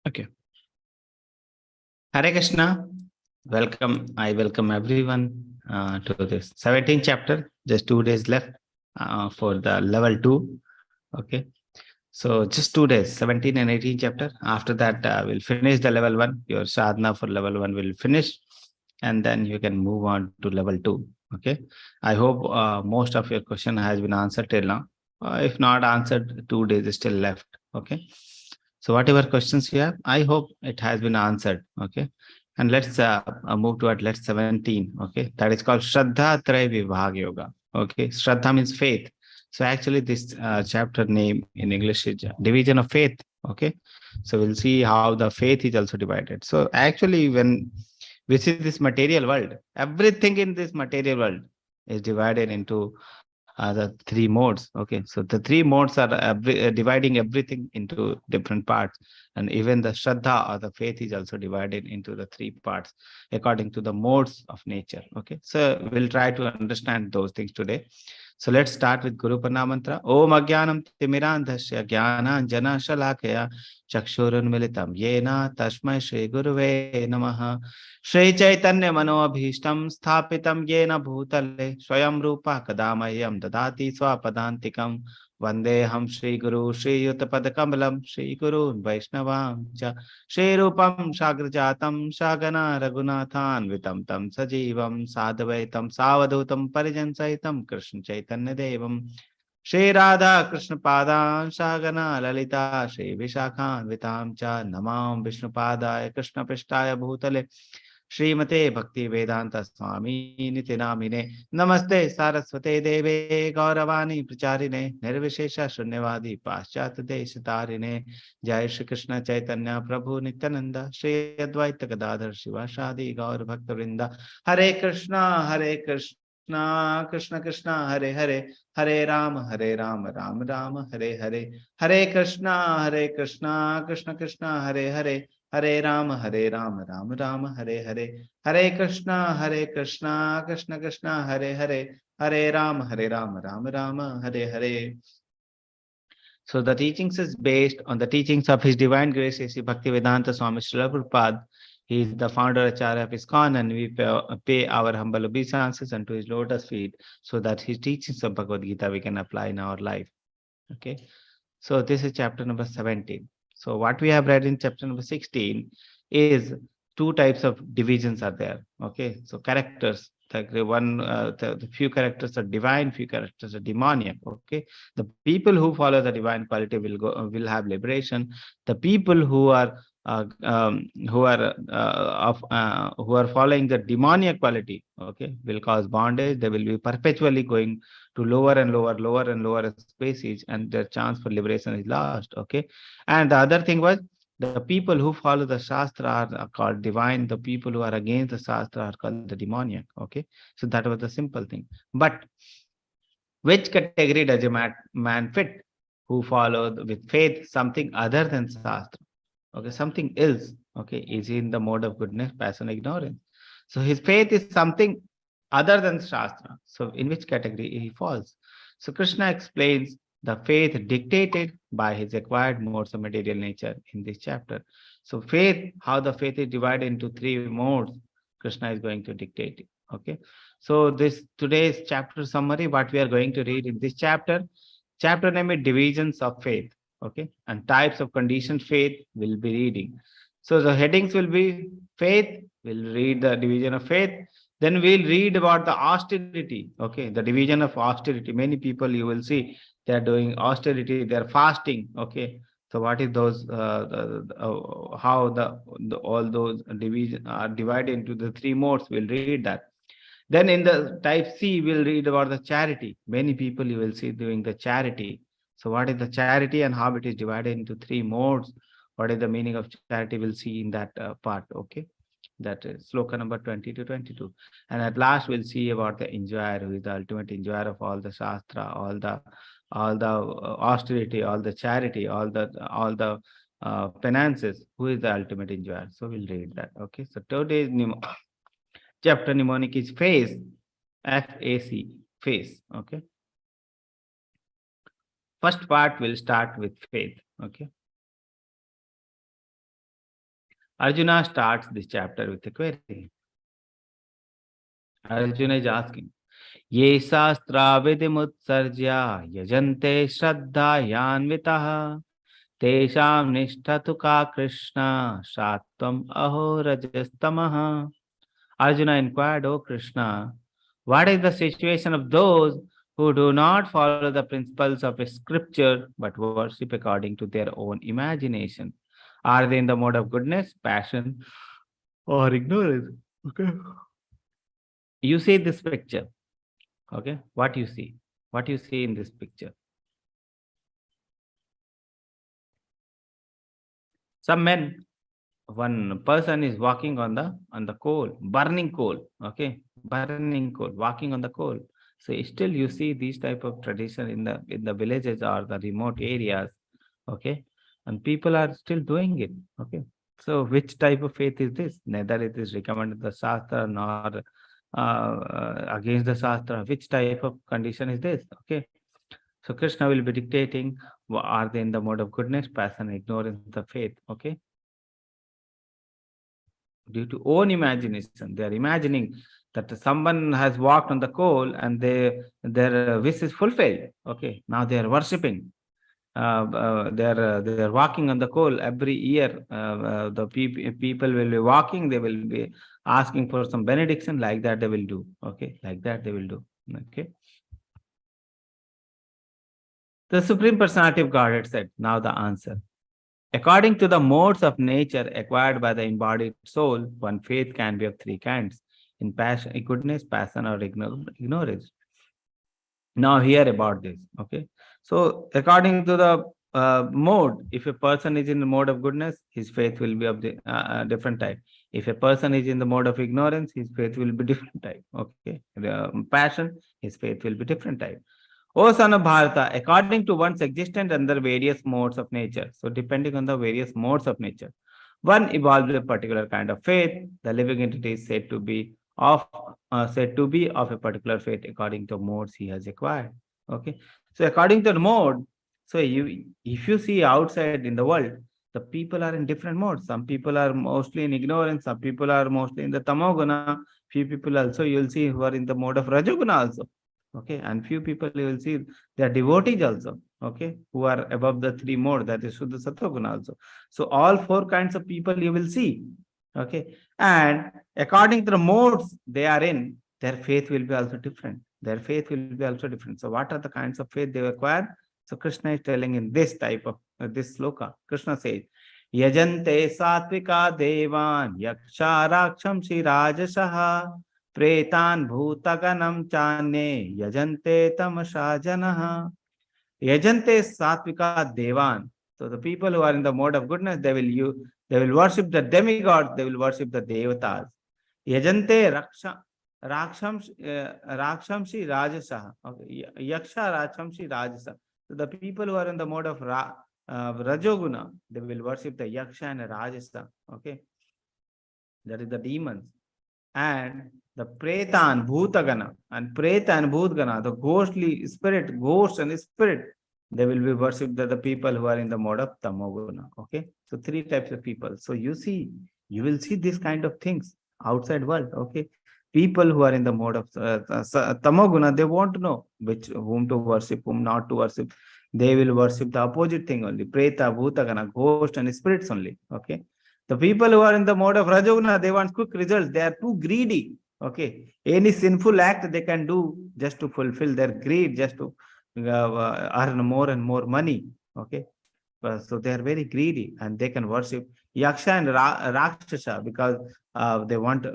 Okay. Hare Krishna. Welcome. I welcome everyone to this 17th chapter. Just 2 days left for the level 2. Okay. So just 2 days, 17 and 18 chapter. After that, we'll finish the level 1. Your sadhana for level 1 will finish. And then you can move on to level 2. Okay. I hope most of your question has been answered till now. If not answered, 2 days is still left. Okay. So whatever questions you have, I hope it has been answered. Okay. And let's move to at let's 17. Okay. That is called Shraddha Tray Vibhag Yoga. Okay. Shraddha means faith. So actually this chapter name in English is division of faith. Okay. So we'll see how the faith is also divided. So actually when we see this material world, everything in this material world is divided into the three modes. Okay, so the three modes are dividing everything into different parts, and even the shraddha or the faith is also divided into the three parts according to the modes of nature. Okay, so we'll try to understand those things today. So let's start with Guru Pranam Om Agyanam Timirandhasya Jnananjana Shalakaya Chakshurunmilitam Yena Tashmai Shri Guruve Namaha Shri Chaitanya Manoabhishtam Sthapitam Yena Bhutale Swayam Rupa Kadamayam Dadati Swapadantikam Vandeham Shri Guru Shri Yutapadakamalam Shri Guru Vaishnavam Cha Shri Rupam Shagrajatam Shagana Raghunathan Vitam Tam Sajivam Sadvaitam Savadutam Parijan Saitam Krishna Chaitanya Devam Shri Radha Krishna Padan Shagana Lalita Shri Vishakhan Vitam Cha Namam Vishnu Padaya Krishna Pishtaya Bhutale Srimate Bhakti Vedanta Swami Nitinamine Namaste Saraswate Deve Gauravani Pracharine Nirvishesha Shunyavadi Paschat Deshatarine Jai Shri Krishna Chaitanya Prabhu Nityananda Shri Advaita Gadadhar Shiva Shadi Gaur Bhakta Vrinda Hare Krishna Krishna Krishna Hare Hare Hare Ram Ram Ram Hare Hare Hare Krishna Krishna Krishna Hare Hare Hare Ram Ram Ram Hare Hare Hare Krishna Krishna Krishna Hare Hare Hare Ram Ram Ram Hare Hare. So the teachings is based on the teachings of His Divine Grace Sri Bhaktivedanta Swami Srila Prabhupada. He is the founder Acharya of ISKCON, and we pay our humble obeisances unto His lotus feet so that His teachings of Bhagavad Gita we can apply in our life. Okay. So this is chapter number 17. So what we have read in chapter number 16 is two types of divisions are there. Okay. So characters, the few characters are divine, few characters are demoniac. Okay. The people who follow the divine quality will have liberation. The people who are who are following the demoniac quality, okay, will cause bondage. They will be perpetually going to lower and lower species, and their chance for liberation is lost. Okay. And the other thing was, the people who follow the shastra are called divine. The people who are against the shastra are called the demoniac. Okay. So that was the simple thing. But which category does a man fit? Who follow with faith something other than shastra? Okay, something else. Okay, is he in the mode of goodness, passion, ignorance? So his faith is something other than Shastra. So in which category he falls? So Krishna explains the faith dictated by his acquired modes of material nature in this chapter. So faith, how the faith is divided into three modes, Krishna is going to dictate it. Okay. So this today's chapter summary, what we are going to read in this chapter name is Divisions of Faith. Okay, and types of conditioned faith will be reading. So the headings will be faith, we'll read the division of faith, then we'll read about the austerity. Okay, the division of austerity. Many people you will see they are doing austerity, they are fasting. Okay, so what is those how the all those division are divided into the three modes, we'll read that. Then in the type C, we'll read about the charity. Many people you will see doing the charity. So what is the charity and how it is divided into three modes? What is the meaning of charity? We'll see in that part. Okay. That is sloka number 20 to 22. And at last we'll see about the enjoyer, who is the ultimate enjoyer of all the shastra, all the austerity, all the charity, all the penances. Who is the ultimate enjoyer? So we'll read that. Okay. So today's chapter mnemonic is face, F-A-C, face. Okay. First part will start with faith. Okay. Arjuna starts this chapter with a query. Arjuna is asking, Ye sastra vidimutsarjya yajante shraddhayanvitaha tesham nishtatu ka Krishna sattvam aho rajastamaha. Arjuna inquired, O Krishna, what is the situation of those who do not follow the principles of a scripture but worship according to their own imagination? Are they in the mode of goodness, passion, or ignorance? Okay. You see this picture. Okay. What you see? What you see in this picture? Some men, one person is walking on the coal, burning coal. Okay, burning coal, walking on the coal. So still you see these type of tradition in the villages or the remote areas. Okay, and people are still doing it. Okay, so which type of faith is this? Neither it is recommended the shastra nor against the shastra. Which type of condition is this? Okay, so Krishna will be dictating, are they in the mode of goodness, passion, ignorance, the faith? Okay, due to own imagination, they are imagining that someone has walked on the coal and their wish is fulfilled. Okay, now they are worshipping. They are walking on the coal every year. People will be walking. They will be asking for some benediction, like that they will do. Okay, like that they will do. Okay. The Supreme Personality of Godhead said, now the answer. According to the modes of nature acquired by the embodied soul, one faith can be of three kinds: in passion, in goodness, passion, or ignorance. Now, hear about this. Okay. So, according to the mode, if a person is in the mode of goodness, his faith will be of the different type. If a person is in the mode of ignorance, his faith will be different type. Okay. The passion, his faith will be different type. O son of Bharata, according to one's existence under various modes of nature. So, depending on the various modes of nature, one evolves a particular kind of faith. The living entity is said to be of a particular faith according to modes he has acquired. Okay, so according to the mode, so if you see outside in the world, the people are in different modes. Some people are mostly in ignorance. Some people are mostly in the tamoguna. Few people also you will see who are in the mode of rajoguna also. Okay, and few people you will see they are devotees also. Okay, who are above the three mode, that is Shuddha Sattva Guna also. So all four kinds of people you will see. Okay, and according to the modes they are in, their faith will be also different. Their faith will be also different. So what are the kinds of faith they acquire? So Krishna is telling in this type of this sloka. Krishna says, Yajante satvika devan yaksha raksham rajasah pretan bhutaganam chane yajante tamasha janaha. Yajante satvika devan. So the people who are in the mode of goodness, they will worship the demigods, they will worship the devatas. Yajante rakshamshi rajasa. Okay. Yaksha rakshamshi rajasa. So the people who are in the mode of rajoguna, they will worship the yaksha and rajasa. Okay, that is the demons. And the Pretan, Bhutagana, and Preta and Bhutagana, the ghostly spirit, ghost and spirit, they will be worshipped the people who are in the mode of Tamoguna. Okay, so three types of people. So you will see this kind of things outside world. Okay, people who are in the mode of Tamoguna, they won't know which whom to worship, whom not to worship. They will worship the opposite thing only: Preta, Bhutagana, ghost and spirits only. Okay, the people who are in the mode of Rajoguna, they want quick results. They are too greedy. Okay. Any sinful act they can do just to fulfill their greed, just to earn more and more money. Okay. So they are very greedy and they can worship Yaksha and Rakshasa because they want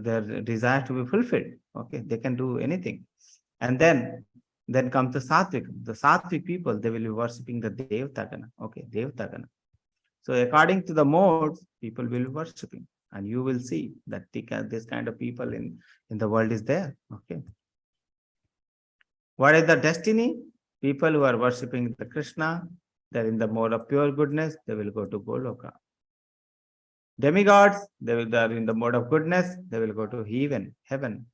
their desire to be fulfilled. Okay. They can do anything. And then comes the Satvik. The Satvik people, they will be worshipping the Devtagana. Okay. Devtagana. So according to the modes, people will be worshipping, and you will see that this kind of people in the world is there. Okay. What is the destiny? People who are worshipping the Krishna, they're in the mode of pure goodness, they will go to Goloka. Demigods, they are in the mode of goodness, they will go to heaven.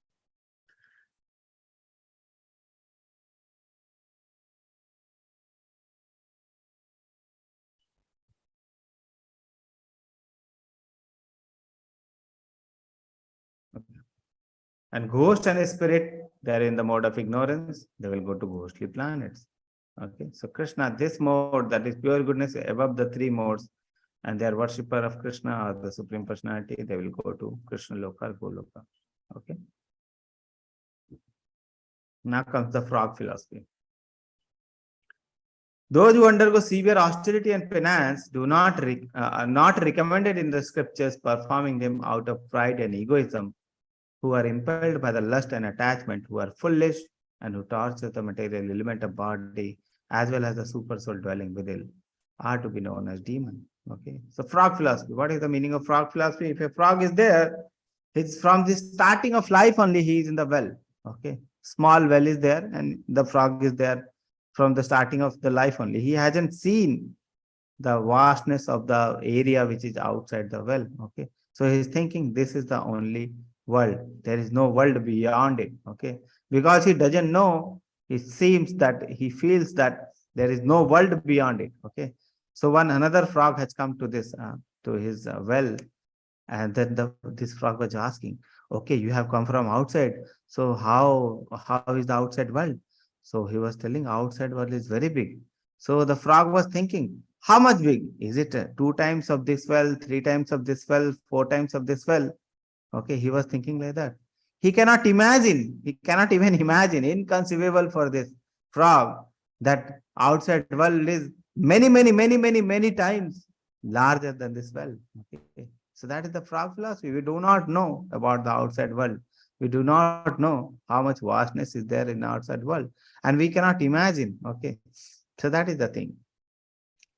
And ghost and spirit, they're in the mode of ignorance, they will go to ghostly planets. Okay, so Krishna, this mode that is pure goodness above the three modes, and they are worshipper of Krishna or the Supreme Personality, they will go to Krishna Loka or Goloka. Okay. Now comes the frog philosophy. Those who undergo severe austerity and penance are not recommended in the scriptures, performing them out of pride and egoism, who are impelled by the lust and attachment, who are foolish and who torture the material element of body as well as the super soul dwelling within, are to be known as demon. Okay. So frog philosophy. What is the meaning of frog philosophy? If a frog is there, it's from the starting of life only he is in the well. Okay. Small well is there and the frog is there from the starting of the life only. He hasn't seen the vastness of the area which is outside the well. Okay. So he's thinking this is the only world. There is no world beyond it. Okay. Because he doesn't know, it seems that he feels that there is no world beyond it. Okay. So one another frog has come to his well, and then this frog was asking, okay, you have come from outside. So how is the outside world? So he was telling outside world is very big. So the frog was thinking, how much big? Is it two times of this well, three times of this well, four times of this well? Okay, he was thinking like that. He cannot imagine, he cannot even imagine, inconceivable for this frog, that outside world is many times larger than this well. Okay. So that is the frog philosophy. We do not know about the outside world. We do not know how much vastness is there in the outside world. And we cannot imagine. Okay. So that is the thing.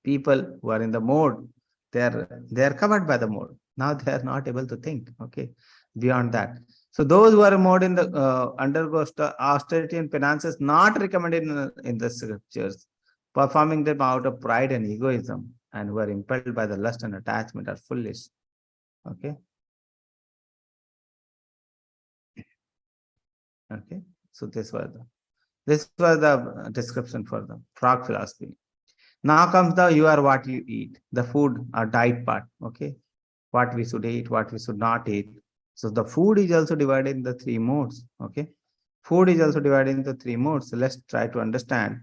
People who are in the mode, they are covered by the mode. Now they are not able to think. Okay. Beyond that. So those who are mode in the undergo austerity and penance is not recommended in the scriptures, performing them out of pride and egoism, and who are impelled by the lust and attachment are foolish. Okay. Okay. So this was the description for the frog philosophy. Now comes the you are what you eat, the food or diet part. Okay. What we should eat, what we should not eat. So the food is also divided into three modes. Okay. Food is also divided into three modes. So let's try to understand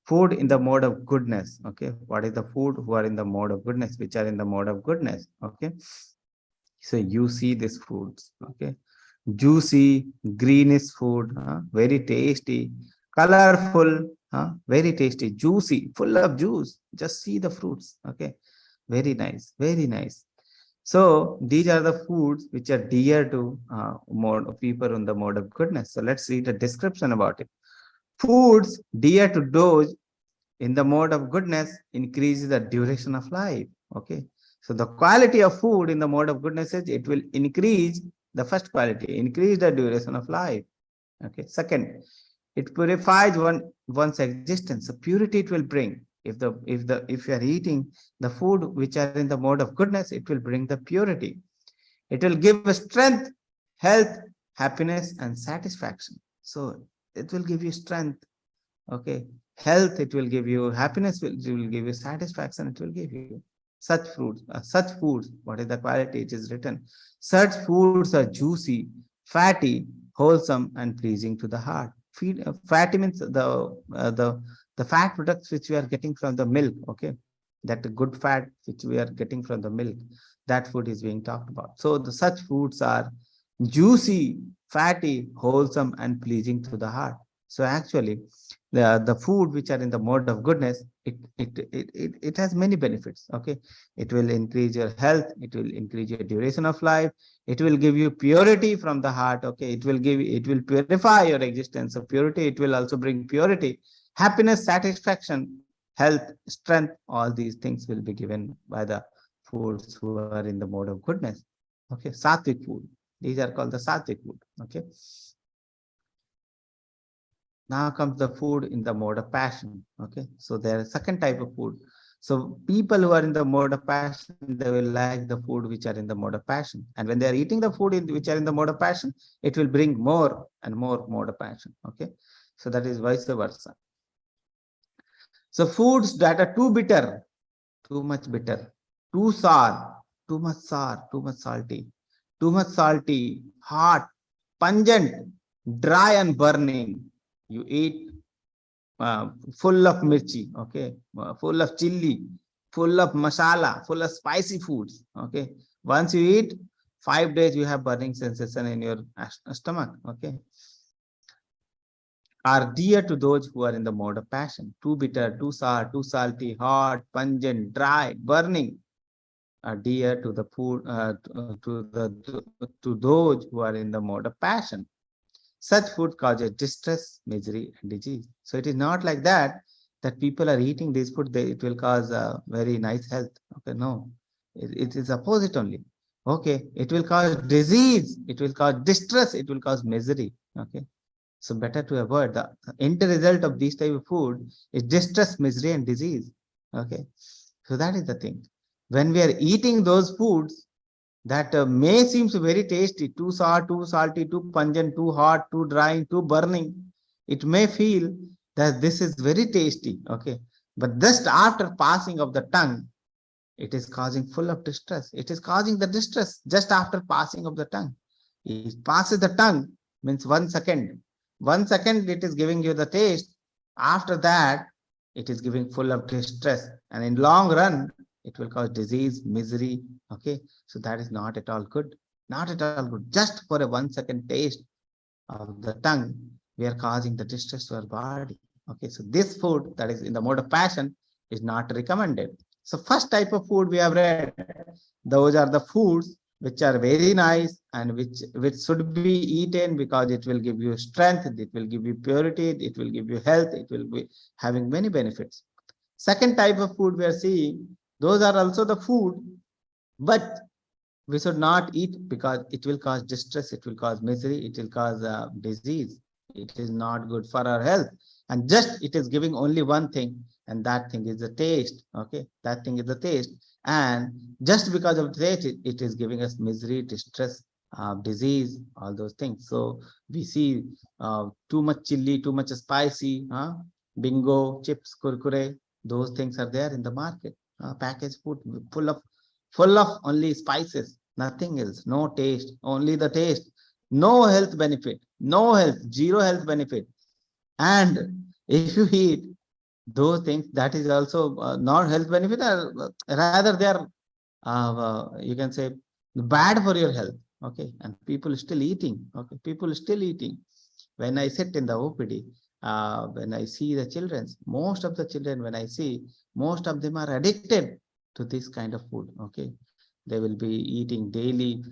food in the mode of goodness. Okay. What is the food who are in the mode of goodness, which are in the mode of goodness? Okay. So you see these foods. Okay. Juicy, greenish food, very tasty, colorful, very tasty, juicy, full of juice. Just see the fruits. Okay. Very nice. Very nice. So these are the foods which are dear to mode of people in the mode of goodness. So let's read the description about it. Foods dear to those in the mode of goodness increases the duration of life. Okay. So the quality of food in the mode of goodness is it will increase the first quality, increase the duration of life. Okay. Second, it purifies one's existence. So purity it will bring. If you are eating the food which are in the mode of goodness, it will bring the purity. It will give strength, health, happiness, and satisfaction. So it will give you strength. Okay. Health, it will give you happiness, it will give you satisfaction, it will give you such foods. What is the quality? It is written. Such foods are juicy, fatty, wholesome, and pleasing to the heart. Fatty means the fat products which we are getting from the milk. Okay. That good fat which we are getting from the milk, that food is being talked about. So such foods are juicy, fatty, wholesome, and pleasing to the heart. So actually, the food which are in the mode of goodness, it has many benefits. Okay. It will increase your health, it will increase your duration of life, it will give you purity from the heart. Okay. It will purify your existence. So purity, it will also bring purity, happiness, satisfaction, health, strength. All these things will be given by the foods who are in the mode of goodness. Okay. Sattvic food, these are called the sattvic food. Okay. Now comes the food in the mode of passion. Okay. So there is second type of food. So people who are in the mode of passion, they will like the food which are in the mode of passion. And when they are eating the food which are in the mode of passion, it will bring more and more mode of passion. Okay. So that is vice versa. So foods that are too bitter, too much bitter, too sour, too much salty, hot, pungent, dry and burning. You eat full of mirchi, okay, full of chili, full of masala, full of spicy foods, okay. Once you eat, 5 days you have burning sensation in your stomach, okay. Are dear to those who are in the mode of passion. Too bitter, too sour, too salty, hot, pungent, dry, burning, are dear to the food, to those who are in the mode of passion. Such food causes distress, misery, and disease. So it is not like that people are eating this food, it will cause very nice health. Okay, no, it is opposite only. Okay, it will cause disease, it will cause distress, it will cause misery. Okay, so better to avoid. The end result of this type of food is distress, misery, and disease. Okay, so that is the thing. When we are eating those foods, that may seems very tasty, too sour, too salty, too pungent, too hot, too dry, too burning. It may feel that this is very tasty, okay, but just after passing of the tongue, it is causing full of distress. It is causing the distress just after passing of the tongue. It passes the tongue, means 1 second. 1 second it is giving you the taste. After that, it is giving full of distress, and in long run, it will cause disease, misery. Okay, so that is not at all good. Not at all good. Just for a 1 second taste of the tongue, we are causing the distress to our body. Okay, so this food that is in the mode of passion is not recommended. So first type of food we have read, those are the foods which are very nice and which should be eaten because it will give you strength, it will give you purity, it will give you health, it will be having many benefits. Second type of food we are seeing, those are also the food, but we should not eat because it will cause distress, it will cause misery, it will cause disease. It is not good for our health. And just it is giving only one thing, and that thing is the taste. Okay, that thing is the taste. And just because of taste, it is giving us misery, distress, disease, all those things. So we see too much chili, too much spicy, bingo, chips, kurkure, those things are there in the market. Packaged food full of only spices, nothing else, no taste, only the taste, no health benefit, no health, zero health benefit. And if you eat those things, that is also not health benefit, or rather they are, you can say, bad for your health. Okay, and people still eating. Okay, people still eating. When I sit in the OPD, when I see the children, most of the children, when I see, most of them are addicted to this kind of food. Okay, they will be eating daily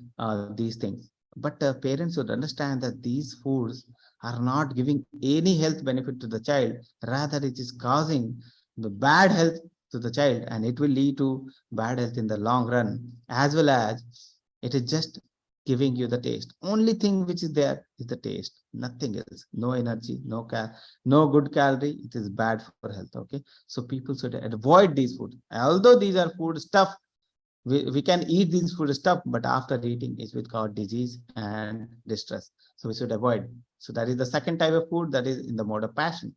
these things. But parents should understand that these foods are not giving any health benefit to the child. Rather, it is causing the bad health to the child, and it will lead to bad health in the long run, as well as it is just giving you the taste. Only thing which is there is the taste, nothing else. No energy, no good calorie. It is bad for health. Okay, so people should avoid these foods. Although these are food stuff, we can eat these food stuff, but after eating it will cause disease and distress. So we should avoid. So that is the second type of food, that is in the mode of passion.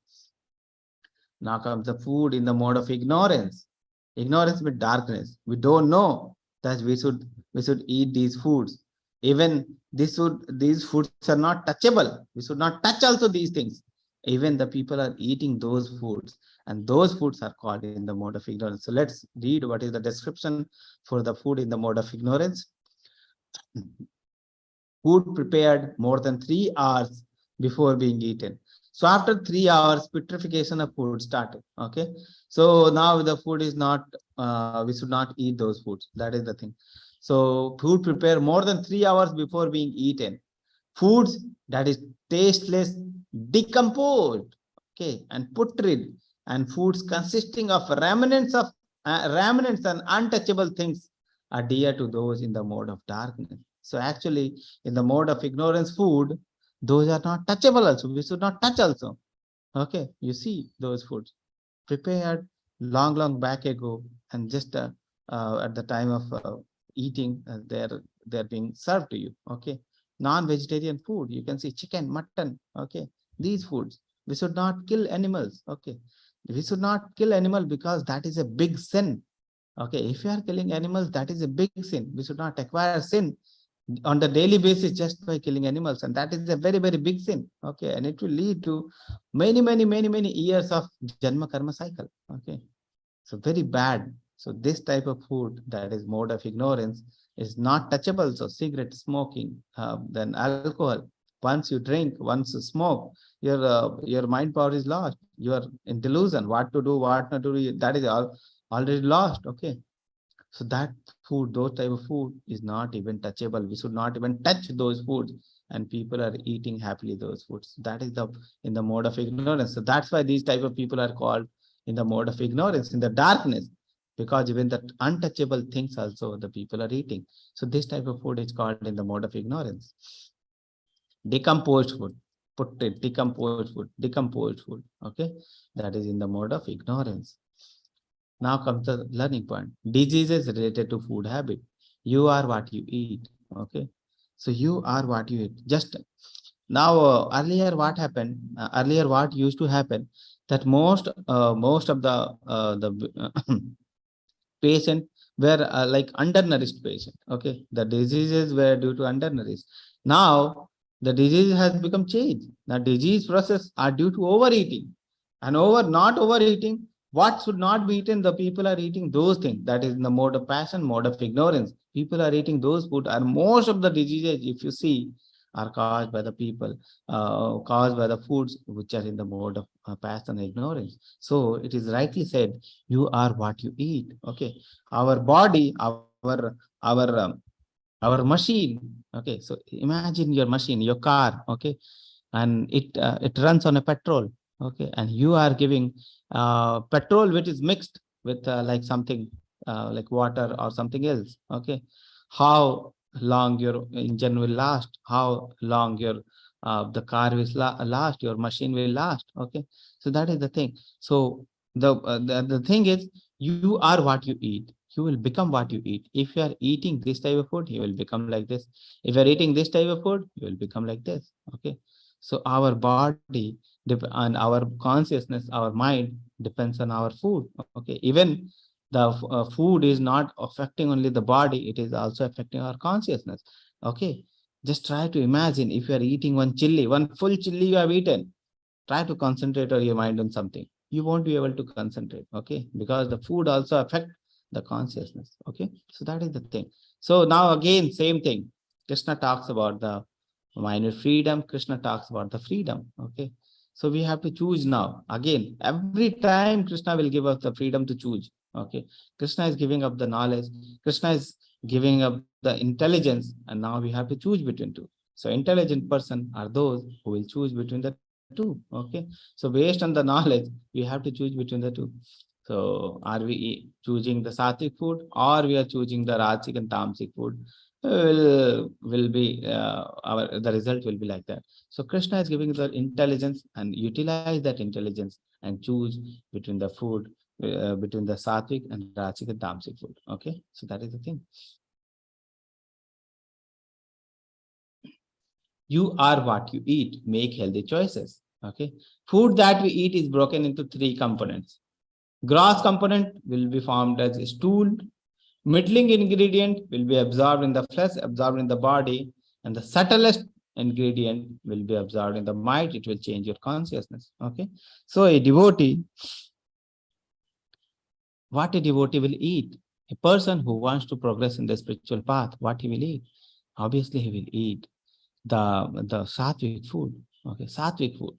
Now comes the food in the mode of ignorance. Ignorance with darkness. We don't know that we should eat these foods. Even these foods are not touchable. We should not touch also these things. Even the people are eating those foods, and those foods are called in the mode of ignorance. So let's read what is the description for the food in the mode of ignorance. Food prepared more than 3 hours before being eaten. So after 3 hours, putrefaction of food started. Okay, so now the food is not, we should not eat those foods. That is the thing. So food prepared more than 3 hours before being eaten. Foods that is tasteless, decomposed, okay, and putrid, and foods consisting of remnants and untouchable things are dear to those in the mode of darkness. So actually, in the mode of ignorance, food, those are not touchable also. We should not touch also. Okay, you see those foods prepared long back ago, and just at the time of eating, they're being served to you. Okay, non-vegetarian food, you can see chicken, mutton. Okay, these foods, we should not kill animals. Okay, we should not kill animal because that is a big sin. Okay, if you are killing animals, that is a big sin. We should not acquire sin on the daily basis just by killing animals, and that is a very, very big sin. Okay, and it will lead to many years of janma karma cycle. Okay, so very bad. So this type of food, that is mode of ignorance, is not touchable. So cigarette smoking, then alcohol. Once you drink, once you smoke, your mind power is lost. You are in delusion. What to do, what not to do, that is all already lost. Okay, so that food, those type of food is not even touchable. We should not even touch those foods, and people are eating happily those foods. That is the in the mode of ignorance. So that's why these type of people are called in the mode of ignorance, in the darkness, because even the untouchable things also the people are eating. So this type of food is called in the mode of ignorance. Decomposed food, put it, decomposed food. Okay, that is in the mode of ignorance. Now comes the learning point. Diseases related to food habit. You are what you eat. Okay. So you are what you eat. Just now, earlier what happened? Earlier what used to happen, that most of the patient were like undernourished patient. Okay. The diseases were due to undernourished. Now the disease has become changed. The disease process are due to overeating, and not overeating. What should not be eaten, the people are eating those things. That is in the mode of passion, mode of ignorance. People are eating those food, and most of the diseases, if you see, are caused by the people, caused by the foods which are in the mode of passion and ignorance. So it is rightly said, you are what you eat. Okay, our body, our machine. Okay, so imagine your machine, your car. Okay, and it runs on a petrol. Okay, and you are giving petrol which is mixed with like something like water or something else. Okay, how long your engine will last, how long your the car will last, your machine will last. Okay, so that is the thing. So the thing is, you are what you eat. You will become what you eat. If you are eating this type of food, you will become like this. If you are eating this type of food, you will become like this. Okay, so our body and our consciousness, our mind depends on our food. Okay, even the food is not affecting only the body, it is also affecting our consciousness. Okay, just try to imagine, if you are eating one full chili you have eaten, try to concentrate on your mind on something. You won't be able to concentrate. Okay, because the food also affect the consciousness. Okay, so that is the thing. So now again, same thing. Krishna talks about the minor freedom. Krishna talks about the freedom. Okay, so we have to choose now. Again, every time Krishna will give us the freedom to choose. Okay, Krishna is giving up the knowledge. Krishna is giving up the intelligence, and now we have to choose between two. So intelligent person are those who will choose between the two. Okay, so based on the knowledge, we have to choose between the two. So are we choosing the sattvic food, or we are choosing the rajasic and tamasic food? Will be our the result will be like that. So Krishna is giving the intelligence, and utilize that intelligence and choose between the food, between the sattvic and rajasic and tamasic food. Okay, so that is the thing. You are what you eat. Make healthy choices. Okay, food that we eat is broken into three components. Gross component will be formed as stool. Middling ingredient will be absorbed in the flesh, absorbed in the body, and the subtlest ingredient will be absorbed in the mind. It will change your consciousness. Okay, so a devotee, what a devotee will eat? A person who wants to progress in the spiritual path, what he will eat? Obviously, he will eat the sattvic food. Okay, sattvic food.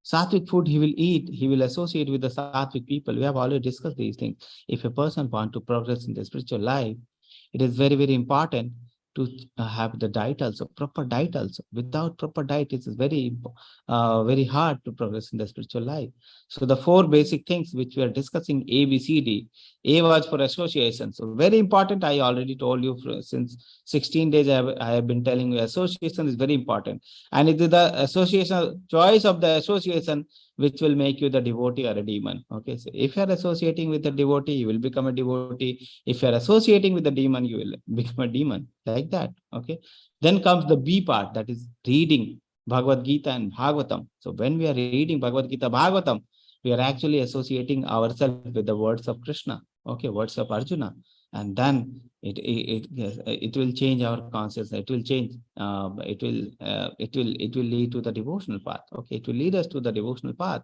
Sattvic food he will eat, he will associate with the sattvic people. We have already discussed these things. If a person wants to progress in the spiritual life, it is very, very important to have the diet also, proper diet also. Without proper diet, it is very hard to progress in the spiritual life. So the four basic things which we are discussing, A, B, C, D. A was for association. So very important. I already told you since 16 days, I have been telling you association is very important. And it is the association, choice of the association, which will make you the devotee or a demon. Okay, so if you are associating with a devotee, you will become a devotee. If you are associating with a demon, you will become a demon, like that. Okay, then comes the B part, that is reading Bhagavad Gita and Bhagavatam. So when we are reading Bhagavad Gita, Bhagavatam, we are actually associating ourselves with the words of Krishna. Okay, words of Arjuna. and then it will change our consciousness. It will change. It will lead to the devotional path. Okay, it will lead us to the devotional path.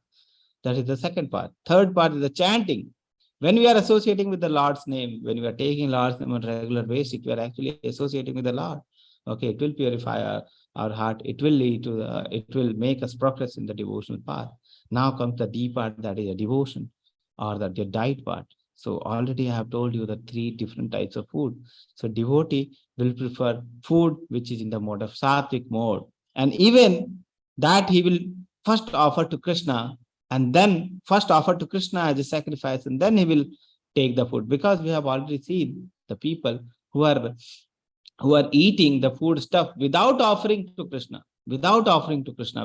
That is the second part. Third part is the chanting. When we are associating with the Lord's name, when we are taking Lord's name on a regular basis, we are actually associating with the Lord. Okay, it will purify our heart. It will lead to it will make us progress in the devotional path. Now comes the deep part, that is a devotion or the diet part. So already I have told you the three different types of food. So devotee will prefer food which is in the mode of sattvic mode. And even that he will first offer to Krishna, and then first offer to Krishna as a sacrifice, and then he will take the food. Because we have already seen the people who are eating the food stuff without offering to Krishna,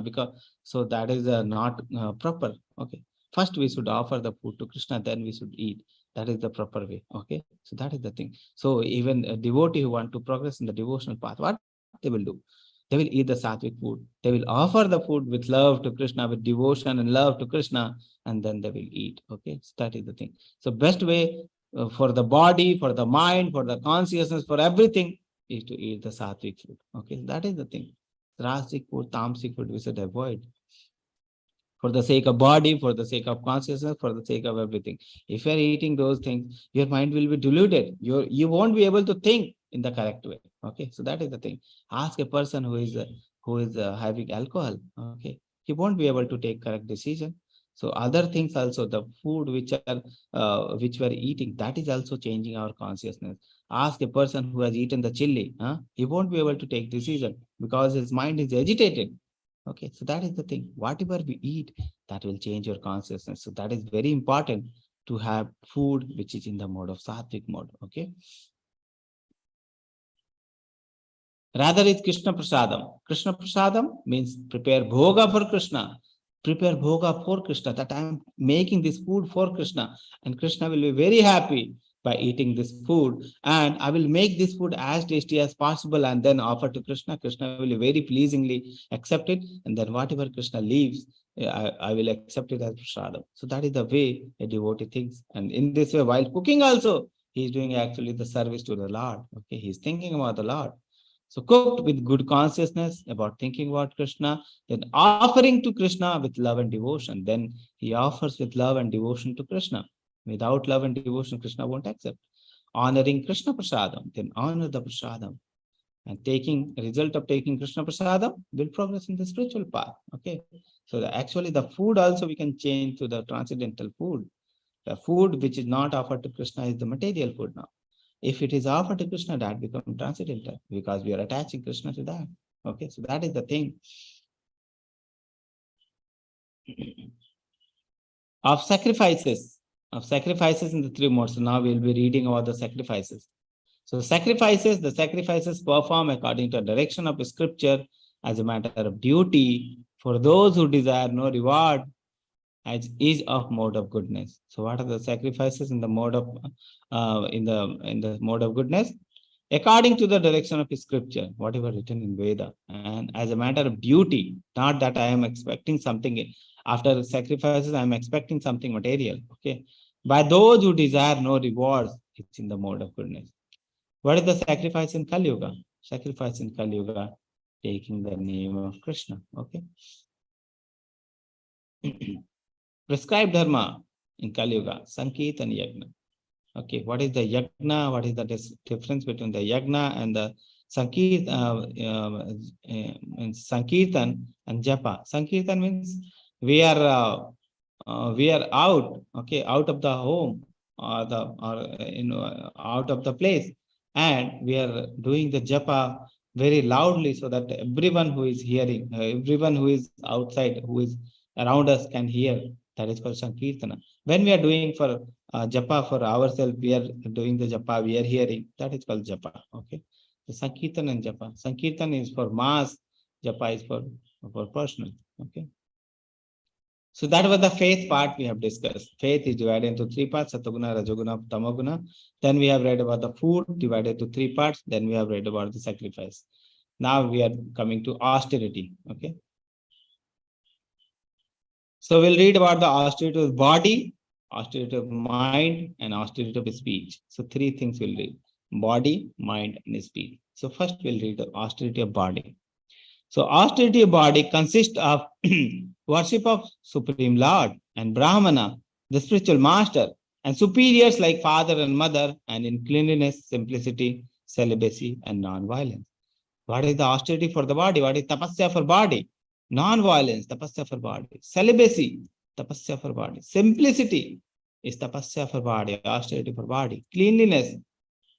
because so that is not proper. Okay, first we should offer the food to Krishna, then we should eat. That is the proper way. Okay, so that is the thing. So even a devotee who want to progress in the devotional path, what they will do? They will eat the sattvic food. They will offer the food with love to Krishna, with devotion and love to Krishna, and then they will eat. Okay, so that is the thing. So best way for the body, for the mind, for the consciousness, for everything is to eat the sattvic food. Okay, that is the thing. Rasic food, tamasic food we should avoid for the sake of body, for the sake of consciousness, for the sake of everything. If you are eating those things, your mind will be diluted. You won't be able to think in the correct way. Okay, so that is the thing. Ask a person who is having alcohol. Okay, he won't be able to take correct decision. So other things also, the food which we are eating, that is also changing our consciousness. Ask a person who has eaten the chili, he won't be able to take decision because his mind is agitated. Okay, so that is the thing. Whatever we eat, that will change your consciousness. So that is very important to have food which is in the mode of sattvic mode. Okay. Rather, it's Krishna Prasadam. Krishna Prasadam means prepare bhoga for Krishna. Prepare bhoga for Krishna. That I am making this food for Krishna, and Krishna will be very happy by eating this food. And I will make this food as tasty as possible and then offer to Krishna. Krishna will very pleasingly accept it, and then whatever Krishna leaves, I will accept it as prasadam. So that is the way a devotee thinks. And in this way, while cooking also, he is doing actually the service to the Lord. Okay, he is thinking about the Lord. So cooked with good consciousness about thinking about Krishna, then offering to Krishna with love and devotion. Then he offers with love and devotion to Krishna. Without love and devotion, Krishna won't accept. Honoring Krishna Prasadam, then honor the Prasadam. And taking result of taking Krishna Prasadam will progress in the spiritual path. Okay. So actually the food also we can change to the transcendental food. The food which is not offered to Krishna is the material food now. If it is offered to Krishna, that becomes transcendental because we are attaching Krishna to that. Okay, so that is the thing. of sacrifices, in the three modes. So now we'll be reading about the sacrifices. So the sacrifices perform according to the direction of scripture as a matter of duty for those who desire no reward as is of mode of goodness. So what are the sacrifices in the mode of in the mode of goodness? According to the direction of scripture, whatever written in Veda, and as a matter of duty, not that I am expecting something after sacrifices, I am expecting something material. Okay. By those who desire no rewards, it's in the mode of goodness. What is the sacrifice in Kali Yuga? Sacrifice in Kali Yuga, taking the name of Krishna. Okay. Prescribed dharma in Kali Yuga, Sankirtan Yajna. Okay, what is the yajna? What is the difference between the yajna and the Sankirtan and japa? Sankirtan means we are out, okay, out of the home or out of the place, and we are doing the japa very loudly so that everyone who is hearing, everyone who is outside, who is around us can hear. That is called Sankirtana. When we are doing for japa for ourselves, we are doing the japa, we are hearing, that is called japa. Okay. The Sankirtan and japa. Sankirtan is for mass, japa is for personal. Okay. So that was the faith part we have discussed. Faith is divided into three parts, Satoguna, Rajoguna, Tamoguna. Then we have read about the food divided into three parts. Then we have read about the sacrifice. Now we are coming to austerity. Okay. So we'll read about the austerity of body, austerity of mind, and austerity of speech. So three things we'll read: body, mind, and speech. So first we'll read the austerity of body. So austerity of body consists of worship of Supreme Lord and Brahmana, the spiritual master, and superiors like father and mother, and in cleanliness, simplicity, celibacy, and non-violence. What is the austerity for the body? What is tapasya for body? Non-violence, tapasya for body. Celibacy, tapasya for body. Simplicity is tapasya for body, austerity for body. Cleanliness,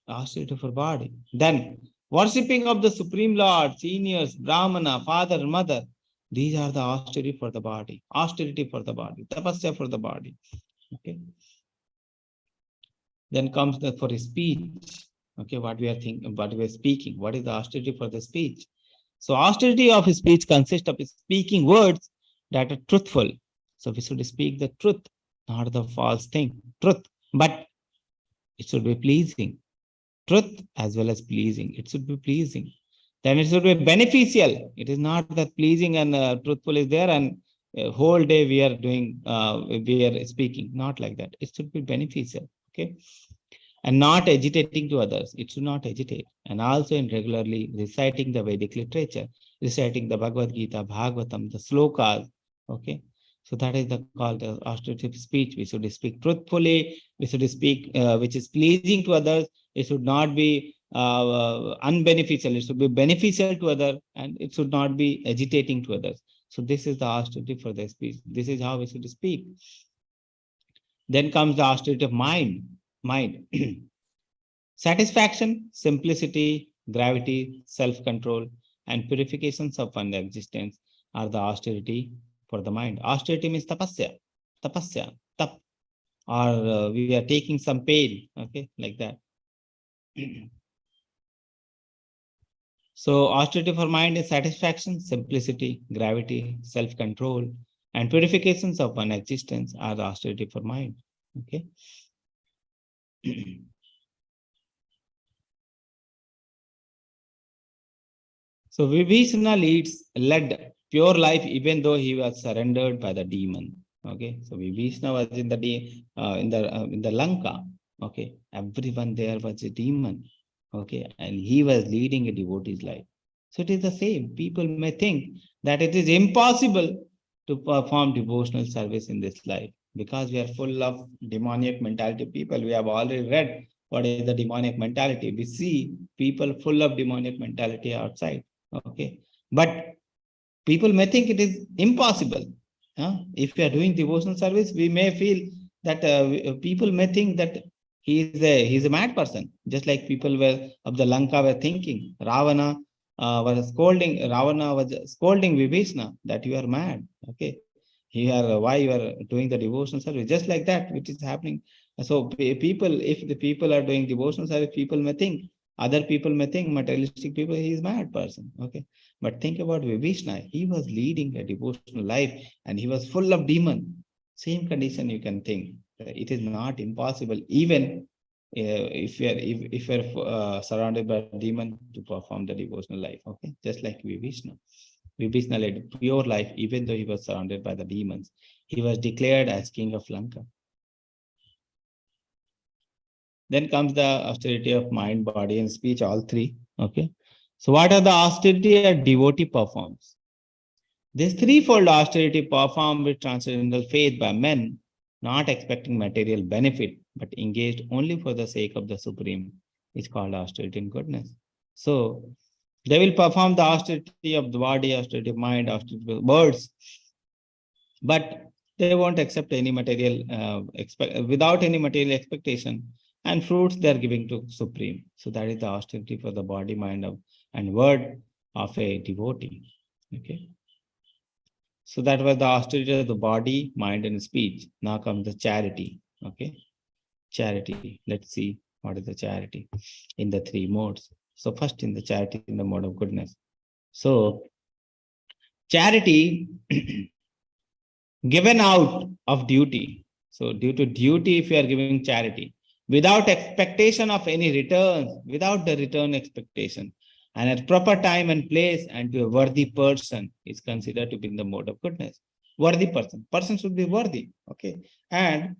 austerity for body. Then worshipping of the Supreme Lord, seniors, Brahmana, father, mother. These are the austerity for the body. Austerity for the body. Tapasya for the body. Okay. Then comes the for speech. Okay, what we are thinking, what we are speaking. What is the austerity for the speech? So austerity of speech consists of speaking words that are truthful. So we should speak the truth, not the false thing. Truth, but it should be pleasing. Truth as well as pleasing. It should be pleasing. Then it should be beneficial. It is not that pleasing and truthful is there and whole day we are doing, we are speaking. Not like that. It should be beneficial. Okay. And not agitating to others. It should not agitate. And also in regularly reciting the Vedic literature, reciting the Bhagavad Gita, Bhagavatam, the slokas. Okay. So that is the called the austerity of speech. We should speak truthfully. We should speak which is pleasing to others. It should not be unbeneficial. It should be beneficial to others, and it should not be agitating to others. So this is the austerity for the speech. This is how we should speak. Then comes the austerity of mind. Mind. Satisfaction, simplicity, gravity, self-control, and purifications of one existence are the austerity for the mind. Austerity means tapasya, tapasya, tap, or we are taking some pain, okay, like that. So austerity for mind is satisfaction, simplicity, gravity, self-control, and purifications of one existence are the austerity for mind. Okay. So Vibhishana led pure life even though he was surrendered by the demon. Okay, so Vibhishana was in the Lanka. Okay, everyone there was a demon. Okay, and he was leading a devotee's life. So it is the same. People may think that it is impossible to perform devotional service in this life because we are full of demoniac mentality people. We have already read what is the demoniac mentality. We see people full of demoniac mentality outside. Okay, but people may think it is impossible. If we are doing devotional service, we may feel that people may think that he's a mad person, just like people were of the Lanka were thinking. Ravana was scolding Vibhishana that you are mad. Okay, why you are doing the devotional service, just like that, which is happening. So people, if the people are doing devotional service, people may think, other people may think, materialistic people, he is mad person. Okay, but think about Vibhishana. He was leading a devotional life and he was full of demon. Same condition you can think. It is not impossible, even if you're surrounded by demon, to perform the devotional life. Okay, just like Vibhishana. Vibhishana led pure life even though he was surrounded by the demons. He was declared as king of Lanka. Then comes the austerity of mind, body, and speech, all three. Okay. So what are the austerity a devotee performs? This threefold austerity performed with transcendental faith by men, not expecting material benefit, but engaged only for the sake of the Supreme, is called austerity in goodness. So they will perform the austerity of the body, austerity of mind, austerity of words, but they won't accept any material, without any material expectation, and fruits they are giving to Supreme. So that is the austerity for the body, mind, and word of a devotee. Okay. So that was the austerity of the body, mind, and speech. Now comes the charity. Okay. Charity. Let's see what is the charity in the three modes. So first in the charity in the mode of goodness. So charity given out of duty. So due to duty, if you are giving charity, without expectation of any returns, without the return expectation, and at proper time and place, and to a worthy person, is considered to be in the mode of goodness. Worthy person. Person should be worthy. Okay. And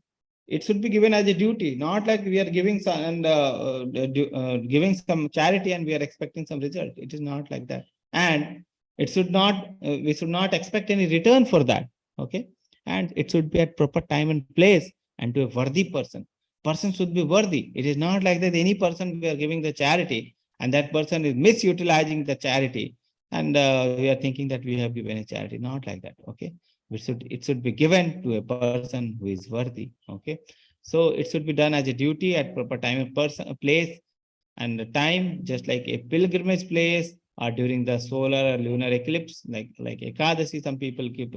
it should be given as a duty, not like we are giving some and giving some charity and we are expecting some result. It is not like that. And it should not, we should not expect any return for that. Okay. And it should be at proper time and place and to a worthy person. Person should be worthy. It is not like that any person we are giving the charity and that person is misutilizing the charity and we are thinking that we have given a charity. Not like that. Okay. It should be given to a person who is worthy. Okay. So it should be done as a duty at proper time and person, place and the time, just like a pilgrimage place or during the solar or lunar eclipse, like Ekadasi, some people give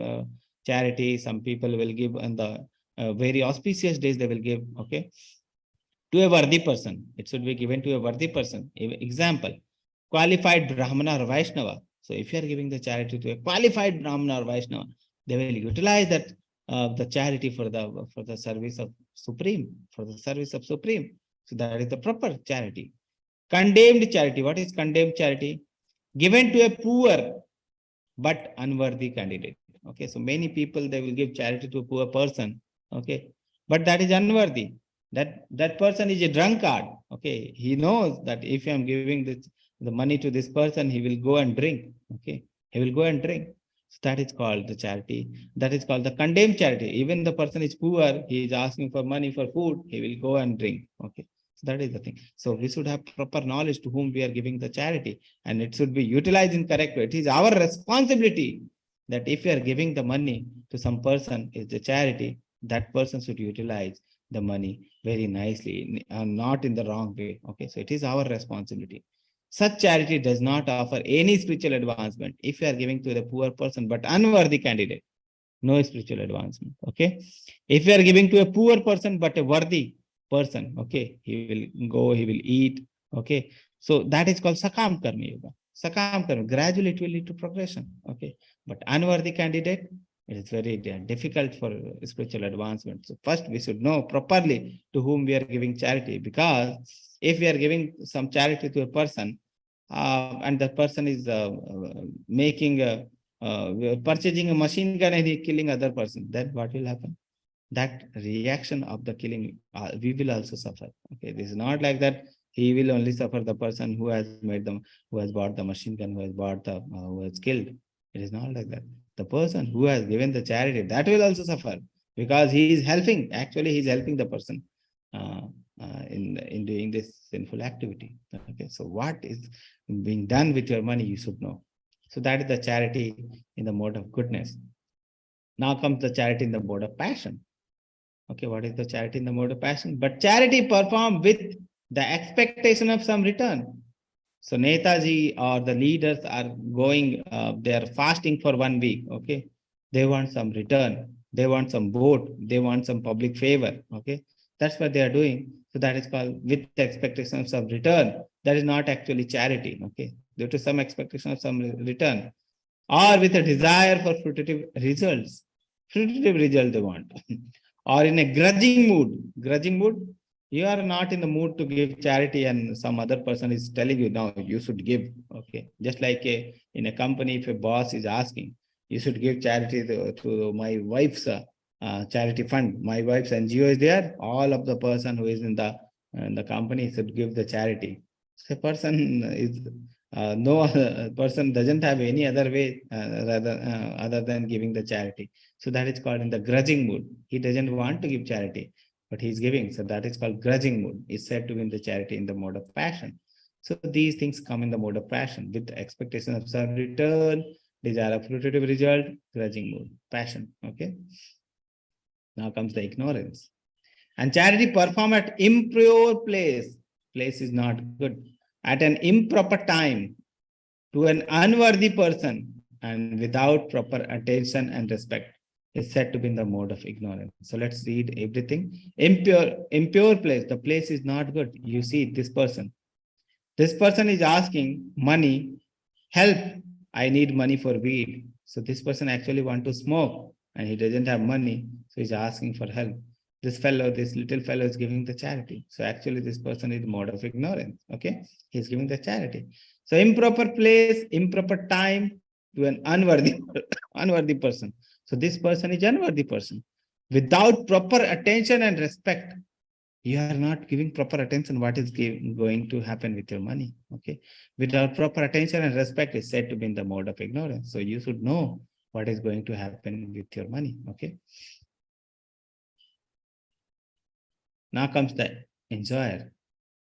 charity, some people will give on the very auspicious days, they will give, okay, to a worthy person. It should be given to a worthy person. Example, qualified Brahmana or Vaishnava. So if you are giving the charity to a qualified Brahmana or Vaishnava, they will utilize that the charity for the service of Supreme, for the service of Supreme. So that is the proper charity. Condemned charity. What is condemned charity? Given to a poor but unworthy candidate. Okay, so many people they will give charity to a poor person. Okay, but that is unworthy. That person is a drunkard. Okay, he knows that if I am giving the money to this person, he will go and drink. Okay, he will go and drink. So that is called the charity. That is called the condemned charity. Even the person is poor, he is asking for money for food, he will go and drink. Okay, so that is the thing. So we should have proper knowledge to whom we are giving the charity, and it should be utilized in correct way. It is our responsibility that if we are giving the money to some person, is the charity, that person should utilize the money very nicely and not in the wrong way. Okay, so it is our responsibility. Such charity does not offer any spiritual advancement. If you are giving to the poor person but unworthy candidate, no spiritual advancement. Okay, if you are giving to a poor person but a worthy person, okay, he will go, he will eat. Okay, so that is called Sakam Karma Yoga. Sakam Karma, gradually it will lead to progression. Okay, but unworthy candidate, it is very difficult for spiritual advancement. So first we should know properly to whom we are giving charity, because if we are giving some charity to a person and that person is making purchasing a machine gun and he killing other person, then what will happen? That reaction of the killing, we will also suffer. Okay, this is not like that he will only suffer, the person who has made them, who has bought the machine gun, who has bought the who has killed. It is not like that. The person who has given the charity, that will also suffer, because he is helping, actually he is helping the person uh, in doing this sinful activity. Okay, so what is being done with your money, you should know. So that is the charity in the mode of goodness. Now comes the charity in the mode of passion. Okay, what is the charity in the mode of passion? But charity performed with the expectation of some return. So Netaji or the leaders are going, they are fasting for 1 week. Okay, they want some return, they want some vote, they want some public favor. Okay, that's what they are doing. So that is called with the expectations of return. That is not actually charity. Okay, due to some expectation of some return, or with a desire for fruitive results. Fruitive result they want. Or in a grudging mood. Grudging mood, you are not in the mood to give charity and some other person is telling you, now you should give. Okay, just like in a company, if a boss is asking, you should give charity to my wife's charity fund. My wife's NGO is there. All of the person who is in the company should give the charity. So a person is no person doesn't have any other way other than giving the charity. So that is called in the grudging mood. He doesn't want to give charity, but he's giving. So that is called grudging mood. It's said to be in the charity in the mode of passion. So these things come in the mode of passion with the expectation of some return, desire of fruitive result, grudging mood, passion. Okay. Now comes the ignorance. And charity performed at impure place. Place is not good. At an improper time, to an unworthy person, and without proper attention and respect, is said to be in the mode of ignorance. So let's read everything. Impure place. The place is not good. You see this person. This person is asking money, help. I need money for weed. So this person actually want to smoke and he doesn't have money. So he's asking for help. This little fellow is giving the charity. So actually this person is mode of ignorance. Okay. He's giving the charity. So improper place, improper time to an unworthy, unworthy person. So this person is unworthy person. without proper attention and respect, you are not giving proper attention what is going to happen with your money. Okay. Without proper attention and respect is said to be in the mode of ignorance. So you should know what is going to happen with your money. Okay. Now comes the enjoyer.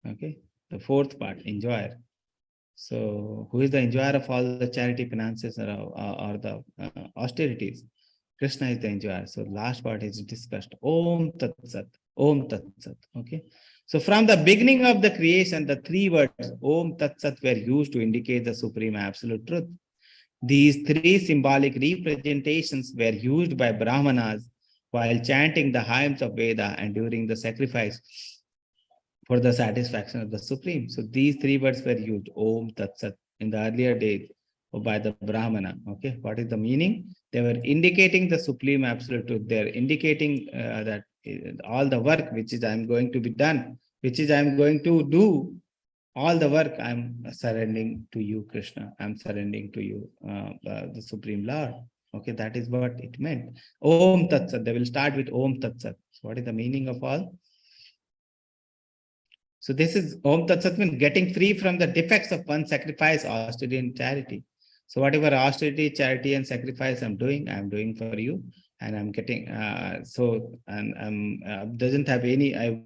Okay. The fourth part, enjoyer. So who is the enjoyer of all the charity finances or the austerities? Krishna is the enjoyer. So last part is discussed. Om Tat Sat. Om Tat Sat. Okay. So from the beginning of the creation, the three words Om Tat Sat were used to indicate the supreme absolute truth. These three symbolic representations were used by Brahmanas while chanting the hymns of Veda and during the sacrifice for the satisfaction of the Supreme. So these three words were used, Om Tat Sat, in the earlier days by the Brahmana. Okay, what is the meaning? They were indicating the Supreme Absolute Truth. They are indicating that all the work which is I'm going to be done, which is I'm going to do, all the work I'm surrendering to you, Krishna. I'm surrendering to you, the Supreme Lord. Okay, that is what it meant. Om Tat Sat. They will start with Om Tat Sat. So what is the meaning of all? So this is Om Tat Sat means getting free from the defects of one sacrifice, austerity, and charity. So whatever austerity, charity, and sacrifice I'm doing for you, and I'm getting and doesn't have any. I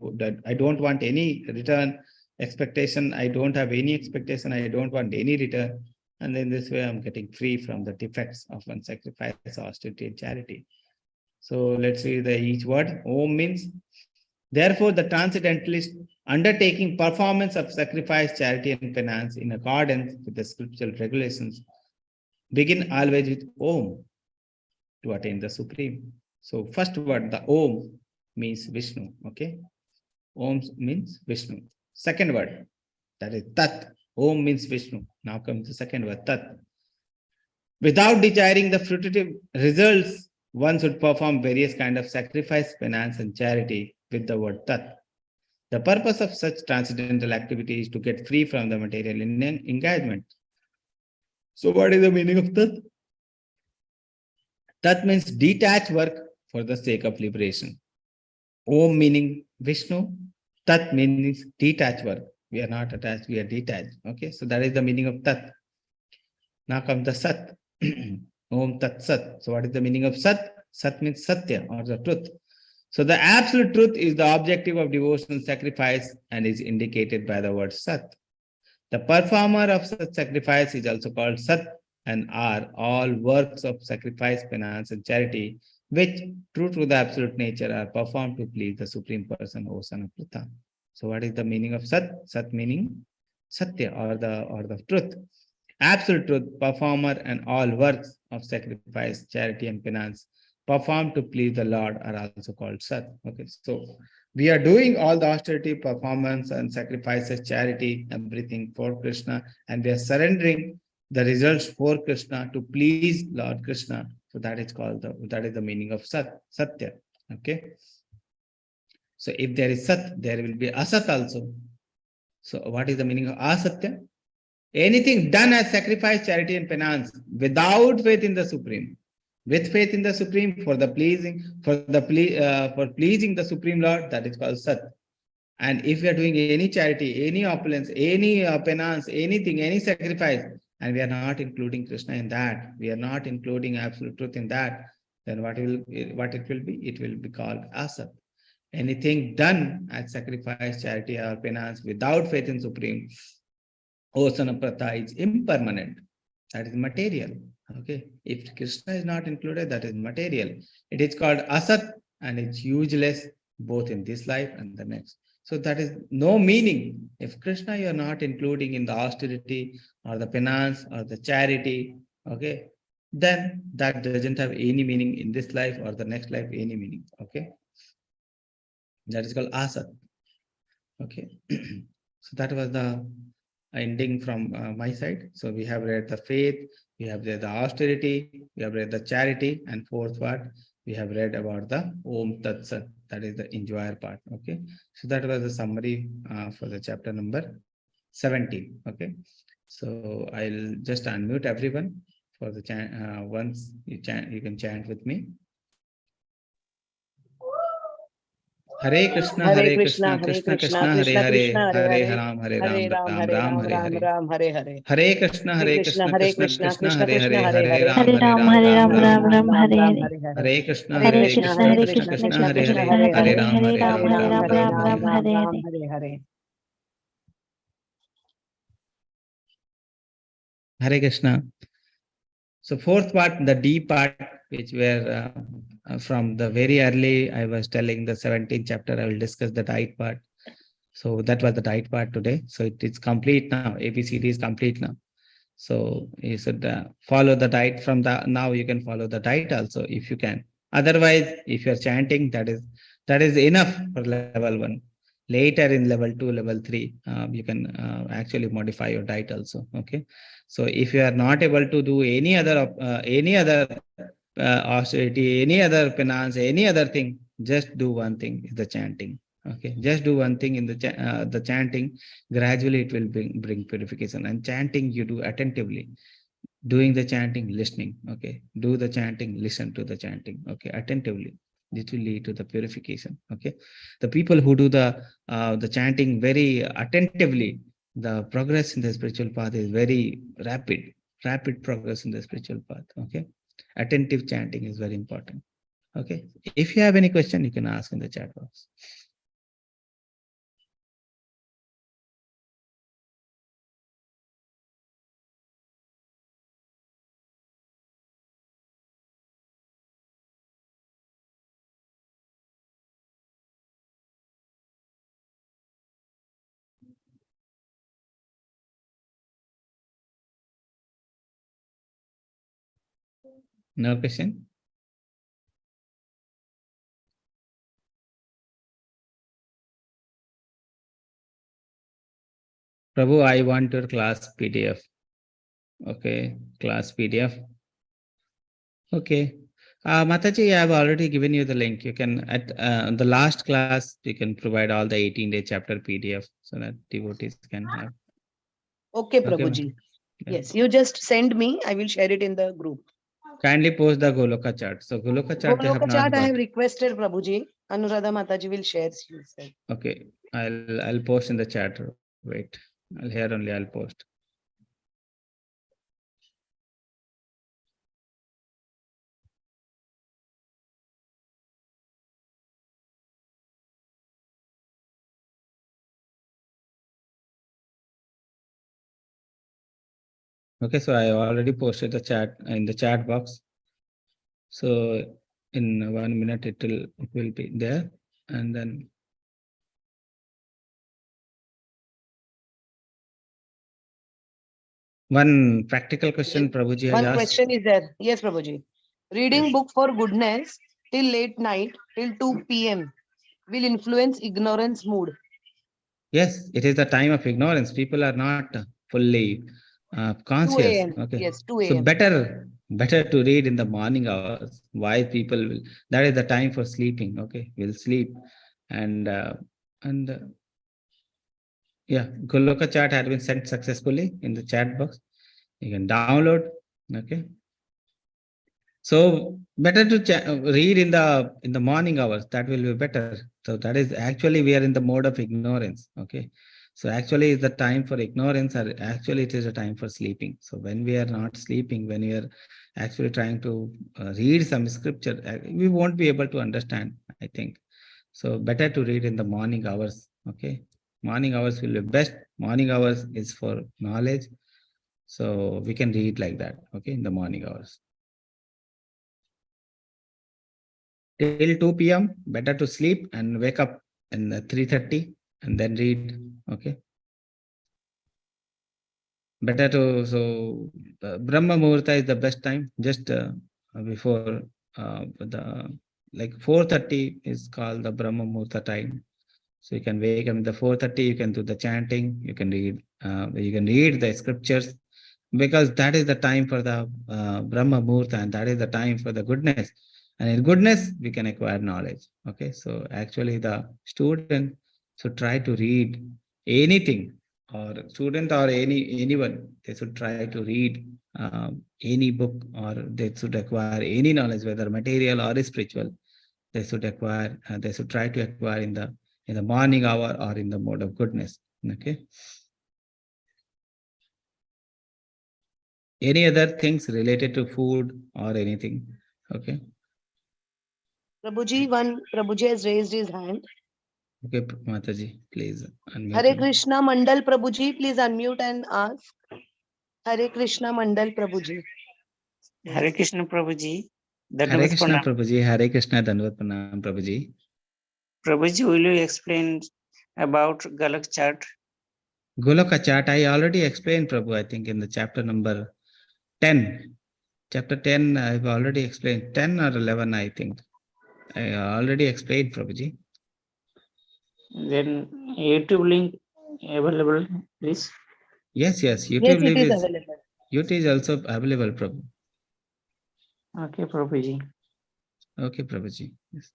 don't want any return expectation. I don't have any expectation. I don't want any return. And in this way, I'm getting free from the defects of one sacrifice, austerity, and charity. So let's see each word. Om means, therefore, the transcendentalist undertaking performance of sacrifice, charity, and penance in accordance with the scriptural regulations begin always with Om to attain the Supreme. So first word, the Om means Vishnu. Okay. Om means Vishnu. Second word, that is Tat. Om means Vishnu. Now comes the second word, Tat. Without desiring the fruitive results, one should perform various kinds of sacrifice, penance, and charity with the word Tat. The purpose of such transcendental activity is to get free from the material engagement. So what is the meaning of Tat? Tat means detached work for the sake of liberation. Om meaning Vishnu. Tat means detached work. We are not attached, we are detached. Okay, so that is the meaning of Tat. Now comes the Sat. Om Tat Sat. So what is the meaning of Sat? Sat means Satya or the truth. So the absolute truth is the objective of devotional sacrifice and is indicated by the word Sat. The performer of such sacrifice is also called Sat, and are all works of sacrifice, penance, and charity, which, true to the absolute nature, are performed to please the Supreme Person, O Son of Pritha. So what is the meaning of Sat? Sat meaning Satya or the truth. Absolute truth, performer, and all works of sacrifice, charity, and penance performed to please the Lord are also called Sat. Okay, so we are doing all the austerity, performance, and sacrifices, charity, everything for Krishna, and we are surrendering the results for Krishna to please Lord Krishna. So that is the meaning of Sat, Satya. Okay. So if there is Sat, there will be Asat also. So what is the meaning of Asatya? Anything done as sacrifice, charity, and penance without faith in the Supreme. With faith in the Supreme for pleasing the Supreme Lord, that is called Sat. And if we are doing any charity, any opulence, any penance, anything, any sacrifice, and we are not including Krishna in that, we are not including absolute truth in that, then what it will be? It will be called Asat. Anything done as sacrifice, charity, or penance without faith in Supreme, O Son of Pritha, is impermanent. That is material. Okay. If Krishna is not included, that is material. It is called Asat and it's useless both in this life and the next. So that is no meaning. If Krishna you are not including in the austerity or the penance or the charity, okay, then that doesn't have any meaning in this life or the next life, any meaning. Okay. That is called Asat. Okay. So that was the ending from my side. So we have read the faith, we have read the austerity, we have read the charity, and fourth part, we have read about the Om Tat Sat, that is the enjoyer part. Okay. So that was the summary for the chapter number 17. Okay. So I'll just unmute everyone for the chant. Once you can chant with me. Hare Krishna, Hare Hare Krishna, Krishna, Hare Krishna Krishna, Krishna, Hare Krishna Hare, Krishna, Hare Hare Hare, Ram, Hare Hare Ram, Ram, Ram Hare Ram, Ram, Hare Ram Hare. Ram, Hare Hare. Hare Krishna, Hare Hare Krishna, Krishna, Hare Krishna Krishna, Krishna, Krishna Hare Krishna, Hare, Hare Hare Hare, Ram, Hare Hare Ram, Ram, Hare Ram Ram, Hare Ram, Ram Ram, Hare Ram, Ram Hare. Hare Ram, Hare. Hare Hare. Hare Krishna, Hare Hare Hare Krishna, Krishna, Krishna, Hare Hare Krishna Krishna, Krishna, Krishna, Krishna Krishna Hare Krishna, Krishna, Hare, Hare Hare Hare Hare, Hare, Ram, Hare Hare Hare Ram, Ram, Hare Ram, Ram Ram, Hare Ram, Ram, Ram, Hare Ram, Hare. Ram Hare Ram, Hare. Hare Hare. Hare Krishna. So fourth part, the D part, which were from the very early, I was telling the 17th chapter, I will discuss the diet part. So that was the diet part today. So it is complete now. ABCD is complete now. So you should follow the diet from the, now you can follow the diet also if you can. Otherwise, if you're chanting, that is enough for level 1. Later in level 2, level 3, you can actually modify your diet also. Okay. So if you are not able to do any other austerity, any other penance, any other thing, just do one thing, is the chanting. Okay, just do one thing in the chanting. Gradually, it will bring purification. And chanting, you do attentively. Doing the chanting, listening. Okay, do the chanting, listen to the chanting. Okay, attentively. This will lead to the purification. Okay, the people who do the chanting very attentively, the progress in the spiritual path is very rapid progress in the spiritual path. Okay, attentive chanting is very important. Okay, if you have any question, you can ask in the chat box. No question? Prabhu, I want your class PDF. Okay, class PDF. Okay. Mataji, I have already given you the link. You can, at the last class, you can provide all the 18-day chapter PDF so that devotees can have. Okay, Okay, Prabhuji. yeah. Yes, you just send me. I will share it in the group. Kindly post the Goloka chart. So Goloka chart they have Goloka not chart I got. have requested, Prabhuji. Anuradha Mataji will share. You said. Okay, I'll post in the chat. Wait, here only I'll post. Okay, so I already posted the chat in the chat box. So in 1 minute it will be there, and then one practical question Prabhuji has One asked. question is there. Yes, Prabhuji. Reading book for goodness till late night, till 2 p.m. will influence ignorance mood. Yes, it is the time of ignorance. People are not fully 2 conscious. a.m. Okay, Yes, 2 so a.m. better to read in the morning hours. Why people will? That is the time for sleeping. Okay, we'll sleep, and yeah, Goloka chart had been sent successfully in the chat box. You can download. Okay. So better to read in the morning hours. That will be better. So that is actually we are in the mode of ignorance. Okay. So actually is the time for ignorance, or actually it is a time for sleeping. So when we are not sleeping, when we are actually trying to read some scripture, we won't be able to understand, I think. So better to read in the morning hours. Okay. Morning hours will be best. Morning hours is for knowledge. So we can read like that. Okay. In the morning hours. Till 2 p.m. better to sleep and wake up in 3:30 and then read. Okay, better to, so Brahma Muhurta is the best time, just before the, like 4:30 is called the Brahma Muhurta time. So you can wake up in the 4:30, you can do the chanting, you can read the scriptures, because that is the time for the Brahma Muhurta, and that is the time for the goodness. And in goodness, we can acquire knowledge. Okay, so actually the student should try to read anything, or student or anyone, they should try to read any book, or they should acquire any knowledge, whether material or spiritual. they should acquire, they should try to acquire in the morning hour or in the mode of goodness. Okay. Any other things related to food or anything? Okay. Prabhuji, one Prabhuji has raised his hand. Okay, Mataji, please unmute Hare him. Krishna Mandal Prabhuji, please unmute and ask. Hare Krishna Mandal Prabhuji. Hare Krishna Prabhuji. Hare Krishna Pranam. Prabhuji, Hare Krishna Dandavat Pranam Prabhuji. Prabhuji, will you explain about Galak chart? Goloka chart, I already explained, Prabhu, I think in the chapter number 10. Chapter 10, I've already explained. 10 or 11, I think. I already explained, Prabhuji. Then YouTube link available, please. Yes, Yes, YouTube it link is is, available. YouTube is also available, Prabhu. Okay, Prabhuji. Okay, Prabhuji. Yes.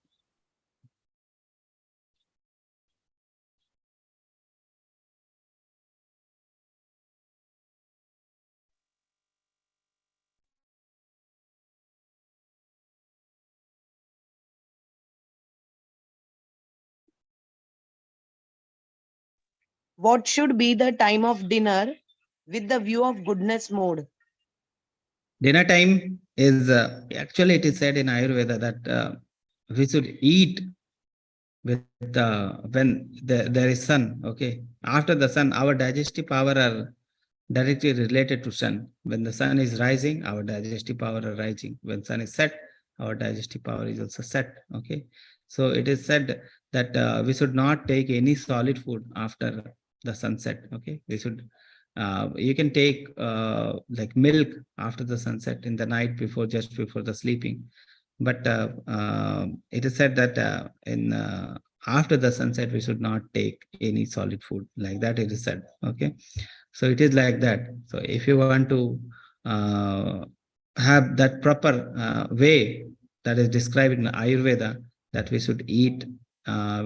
What should be the time of dinner with the view of goodness mode? Dinner time is, actually it is said in Ayurveda that we should eat with when there is sun. Okay. After the sun, our digestive power are directly related to sun. When the sun is rising, our digestive power are rising. When sun is set, our digestive power is also set. Okay. So it is said that we should not take any solid food after the sunset. Okay. We should, you can take like milk after the sunset in the night before, just before the sleeping. But it is said that in after the sunset, we should not take any solid food, like that it is said. Okay. So it is like that. So if you want to have that proper way that is described in Ayurveda, that we should eat,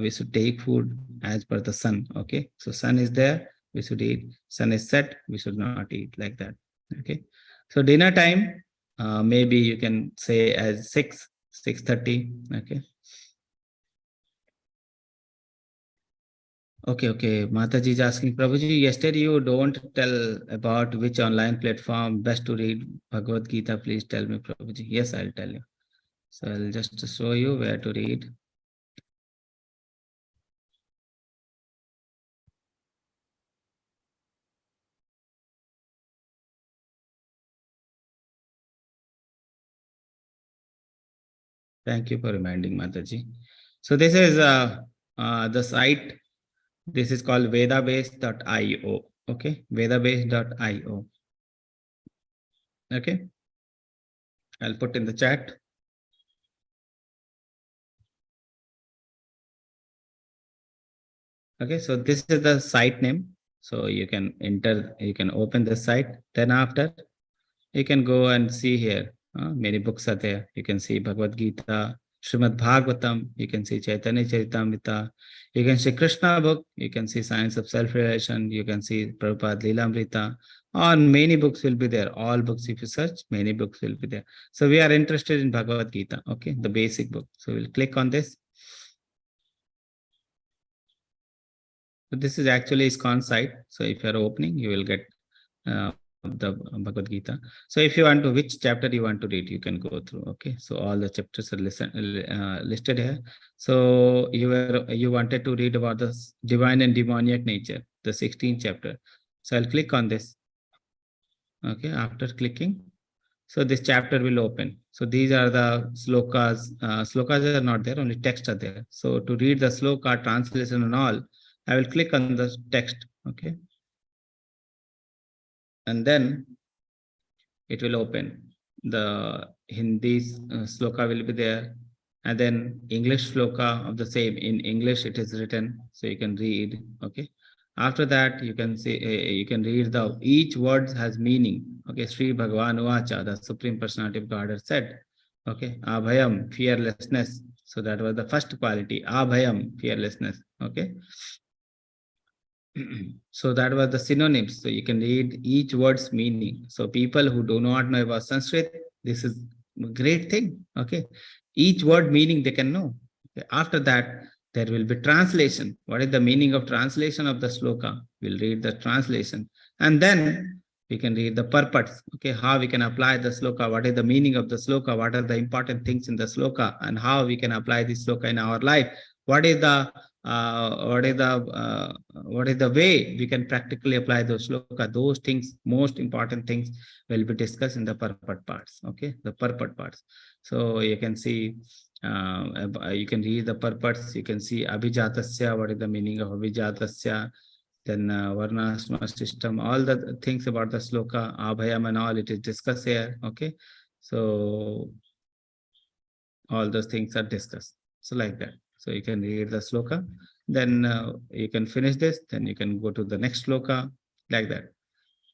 we should take food as per the sun. Okay. So sun is there, we should eat. Sun is set, we should not eat, like that. Okay. So dinner time, maybe you can say as 6:30. Okay. Okay. Mataji is asking, Prabhuji, yesterday you don't tell about which online platform best to read Bhagavad Gita. Please tell me, Prabhuji. Yes, I'll tell you. So I'll just show you where to read. Thank you for reminding, Mataji. So this is the site. This is called vedabase.io. Okay, vedabase.io. Okay, I'll put in the chat. Okay, so this is the site name. So you can enter, you can open the site. Then after, you can go and see here. Many books are there. You can see Bhagavad Gita, Srimad Bhagavatam. You can see Chaitanya Charitamrita. You can see Krishna book. You can see Science of Self-Realization. You can see Prabhupada Leelamrita. On many books will be there. All books, if you search, many books will be there. So we are interested in Bhagavad Gita. Okay, the basic book. So we'll click on this. So this is actually ISKCON site. So if you are opening, you will get the Bhagavad Gita. So if you want to, which chapter you want to read, you can go through. Okay. So all the chapters are listed here. So you wanted to read about the divine and demoniac nature, the 16th chapter. So I'll click on this. Okay. After clicking, so this chapter will open. So these are the slokas. Slokas are not there, only text are there. So to read the sloka translation and all, I will click on the text. Okay. And then it will open. The Hindi sloka will be there. And then English sloka of the same. In English, it is written, so you can read. Okay. After that, you can say, you can read the, each word has meaning. Okay. Sri Bhagavan Uvacha, the Supreme Personality of God has said. Okay. Abhayam, fearlessness. So that was the first quality. Abhayam, fearlessness. Okay. So that was the synonyms. So you can read each word's meaning. So people who do not know about Sanskrit, this is a great thing. Okay. Each word meaning they can know. Okay. After that, there will be translation. What is the meaning of translation of the sloka? We'll read the translation. And then we can read the purpose. Okay, how we can apply the sloka, what is the meaning of the sloka, what are the important things in the sloka, and how we can apply this sloka in our life. What is the way we can practically apply those sloka? Those things, most important things, will be discussed in the purport parts. Okay, the purport parts. So you can see, you can read the purports. You can see abhijatasya, what is the meaning of abhijatasya, then varnasma system, all the things about the sloka, abhayam and all, it is discussed here. Okay, so all those things are discussed. So like that. So you can read the sloka, then you can finish this, then you can go to the next sloka, like that.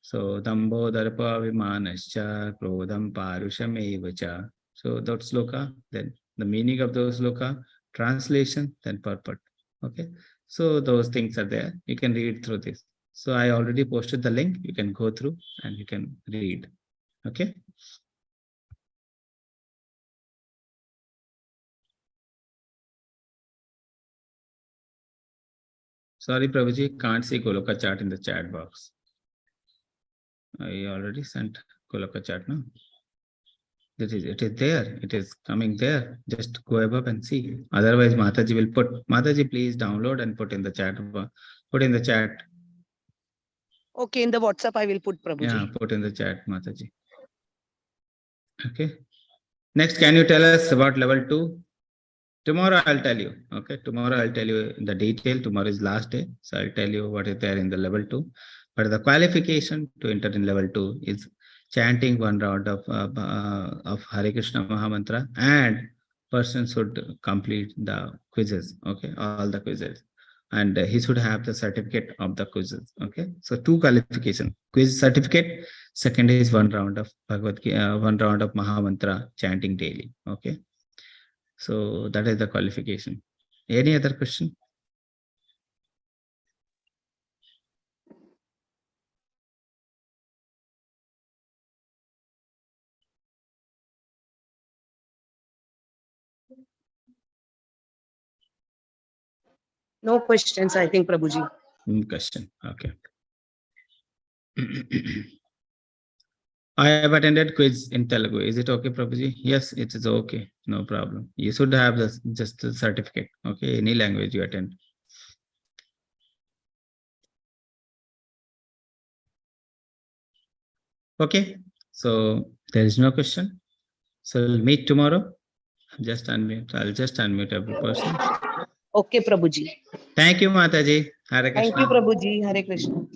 So dambo darpa vimanascha krodam parushamevacha. So that sloka, then the meaning of those sloka, translation, then purport. Okay, so those things are there. You can read through this. So I already posted the link. You can go through and you can read. Okay. Sorry, Prabhuji, can't see Goloka chart in the chat box. I already sent Goloka chart now. It is there. It is coming there. Just go above and see. Otherwise, Mataji will put. Mataji, please download and put in the chat. Put in the chat. Okay, in the WhatsApp I will put, Prabhuji. Yeah, put in the chat, Mataji. Okay. Next, can you tell us about level 2? Tomorrow I'll tell you. Okay. Tomorrow I'll tell you the detail. Tomorrow is last day. So I'll tell you what is there in the level 2. But the qualification to enter in level 2 is chanting one round of Hare Krishna Mahamantra, and person should complete the quizzes. Okay. All the quizzes. And he should have the certificate of the quizzes. Okay. So 2 qualification, quiz certificate. Second is one round of Bhagavad Gita, one round of Mahamantra chanting daily. Okay. So that is the qualification. Any other question? No questions, I think, Prabhuji. Question. Okay. I have attended quiz in Telugu. Is it okay, Prabhuji? Yes, it is okay. No problem. You should have just the certificate. Okay, any language you attend. Okay, so there is no question. So we'll meet tomorrow. Just unmute. I'll just unmute every person. Okay, Prabhuji. Thank you, Mataji. Hare Thank Krishna. you, Prabhuji. Hare Krishna.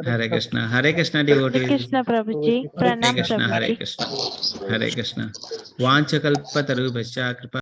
Hare Krishna. Hare Krishna, Hare devotees. Krishna Prabhuji. Hare Pranam Krishna. Hare Prabhuji. Krishna. Hare Krishna. Vanchakalpatarubhascha kripa